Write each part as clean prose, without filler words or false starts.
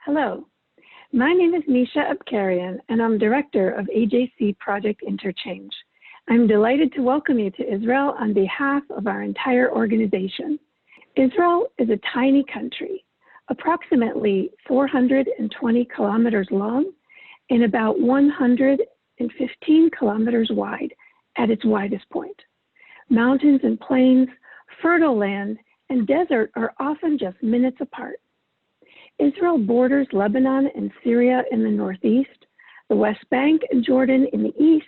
Hello, my name is Misha Abkarian, and I'm Director of AJC Project Interchange. I'm delighted to welcome you to Israel on behalf of our entire organization. Israel is a tiny country, approximately 420 kilometers long and about 115 kilometers wide at its widest point. Mountains and plains, fertile land, and desert are often just minutes apart. Israel borders Lebanon and Syria in the northeast, the West Bank and Jordan in the east,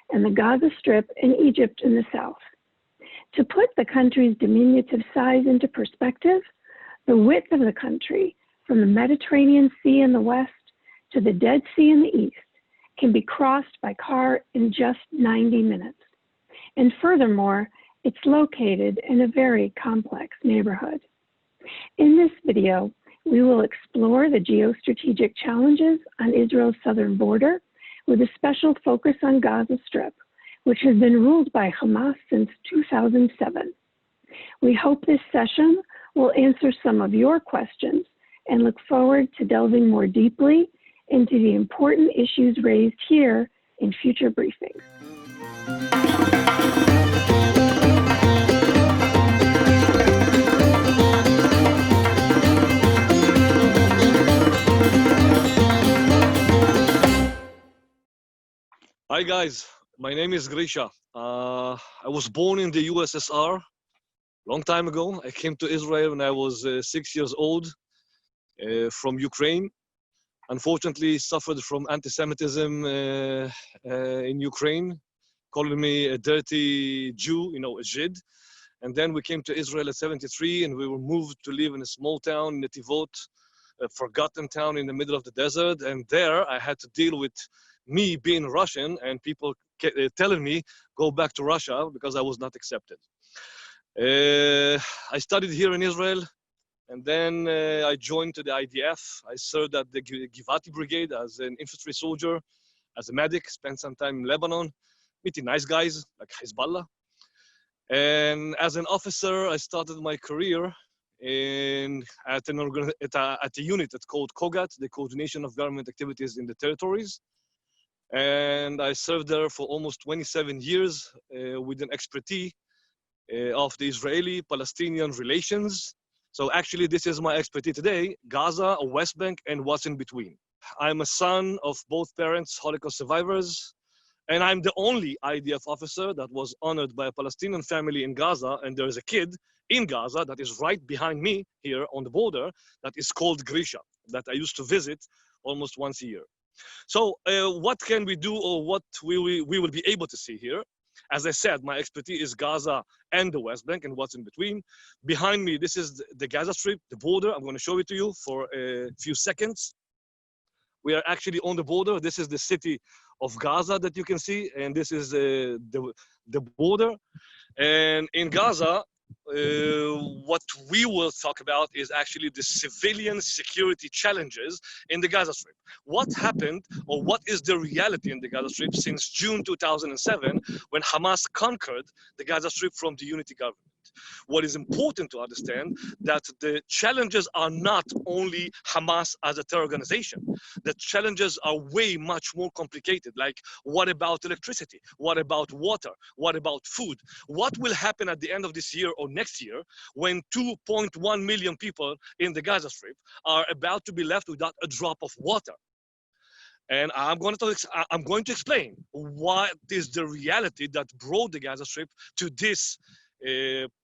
and the Gaza Strip and Egypt in the south. To put the country's diminutive size into perspective, the width of the country from the Mediterranean Sea in the west to the Dead Sea in the east can be crossed by car in just 90 minutes. And furthermore, it's located in a very complex neighborhood. In this video, we will explore the geostrategic challenges on Israel's southern border with a special focus on Gaza Strip, which has been ruled by Hamas since 2007. We hope this session will answer some of your questions and look forward to delving more deeply into the important issues raised here in future briefings. Hi guys, my name is Grisha. I was born in the USSR long time ago. I came to Israel when I was 6 years old from Ukraine. Unfortunately, suffered from anti-Semitism in Ukraine, calling me a dirty Jew, a Žid. And then we came to Israel at 73 and we were moved to live in a small town, Netivot, a forgotten town in the middle of the desert. And there I had to deal with me being Russian and people telling me, go back to Russia because I was not accepted. I studied here in Israel and then I joined to the IDF. I served at the Givati Brigade as an infantry soldier, as a medic, spent some time in Lebanon, meeting nice guys like Hezbollah. And as an officer, I started my career at a unit that's called COGAT, the Coordination of Government Activities in the Territories. And I served there for almost 27 years with an expertise of the Israeli-Palestinian relations. So actually, this is my expertise today, Gaza, West Bank, and what's in between. I'm a son of both parents, Holocaust survivors, and I'm the only IDF officer that was honored by a Palestinian family in Gaza, and there is a kid in Gaza that is right behind me here on the border that is called Grisha, that I used to visit almost once a year. So what can we do, or what we will be able to see here? As I said, my expertise is Gaza and the West Bank and what's in between. Behind me, this is the Gaza Strip, the border. I'm going to show it to you for a few seconds. We are actually on the border. This is the city of Gaza that you can see, and this is the border. And in Gaza, what we will talk about is actually the civilian security challenges in the Gaza Strip. What happened, or what is the reality in the Gaza Strip since June 2007, when Hamas conquered the Gaza Strip from the unity government? What is important to understand that the challenges are not only Hamas as a terror organization. The challenges are way much more complicated. Like, what about electricity? What about water? What about food? What will happen at the end of this year or next year when 2.1 million people in the Gaza Strip are about to be left without a drop of water? And I'm going to explain what is the reality that brought the Gaza Strip to this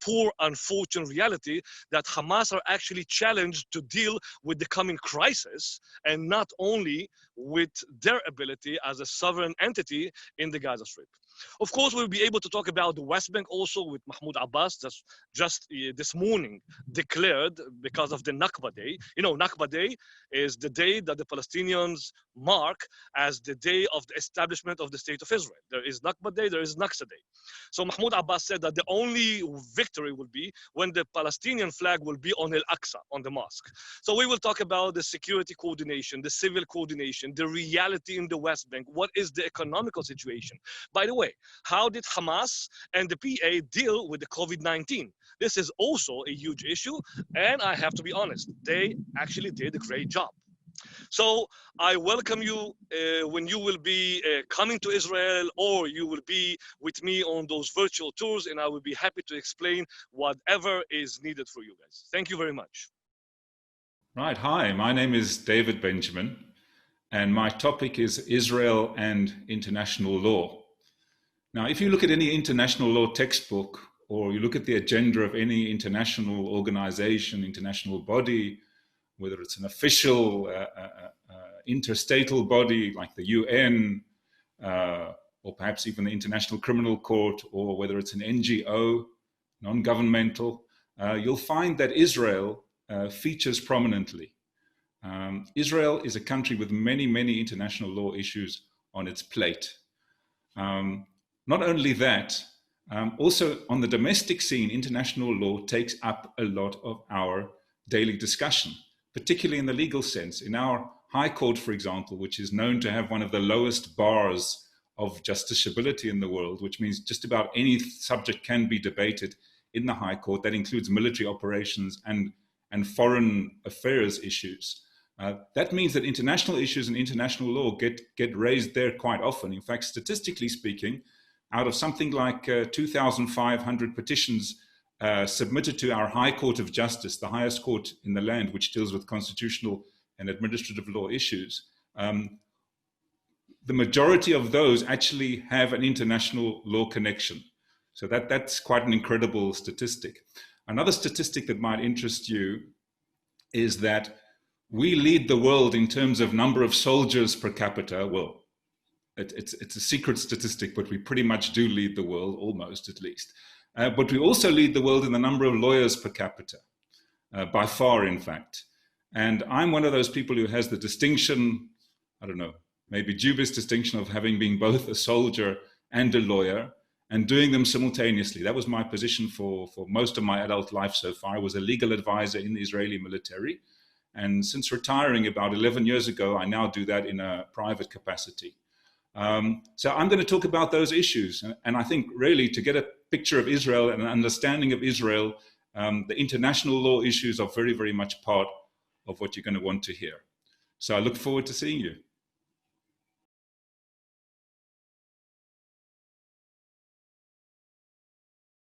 poor, unfortunate reality, that Hamas are actually challenged to deal with the coming crisis and not only with their ability as a sovereign entity in the Gaza Strip. Of course, we'll be able to talk about the West Bank also with Mahmoud Abbas, that's just this morning declared because of the Nakba Day. Nakba Day is the day that the Palestinians mark as the day of the establishment of the State of Israel. There is Nakba Day, there is Naksa Day. So Mahmoud Abbas said that the only victory will be when the Palestinian flag will be on Al-Aqsa, on the mosque. So we will talk about the security coordination, the civil coordination, the reality in the West Bank, what is the economical situation. By the way, how did Hamas and the PA deal with the COVID-19? This is also a huge issue, and I have to be honest, they actually did a great job. So I welcome you when you will be coming to Israel, or you will be with me on those virtual tours, and I will be happy to explain whatever is needed for you guys. Thank you very much. Right, hi, my name is David Benjamin, and my topic is Israel and international law. Now, if you look at any international law textbook, or you look at the agenda of any international organization, international body, whether it's an official interstatal body like the UN, or perhaps even the International Criminal Court, or whether it's an NGO, non-governmental, you'll find that Israel features prominently. Israel is a country with many, many international law issues on its plate. Not only that, also on the domestic scene, international law takes up a lot of our daily discussion, particularly in the legal sense. In our High Court, for example, which is known to have one of the lowest bars of justiciability in the world, which means just about any subject can be debated in the High Court. That includes military operations and foreign affairs issues. That means that international issues and international law get raised there quite often. In fact, statistically speaking, out of something like 2,500 petitions submitted to our High Court of Justice, the highest court in the land, which deals with constitutional and administrative law issues, the majority of those actually have an international law connection. So that's quite an incredible statistic. Another statistic that might interest you is that we lead the world in terms of number of soldiers per capita. Well, it's a secret statistic, but we pretty much do lead the world, almost at least. But we also lead the world in the number of lawyers per capita, by far, in fact. And I'm one of those people who has the distinction, I don't know, maybe dubious distinction of having been both a soldier and a lawyer and doing them simultaneously. That was my position for most of my adult life so far. I was a legal advisor in the Israeli military. And since retiring about 11 years ago, I now do that in a private capacity. So I'm going to talk about those issues. And I think really to get a picture of Israel and an understanding of Israel, the international law issues are very, very much part of what you're going to want to hear. So I look forward to seeing you.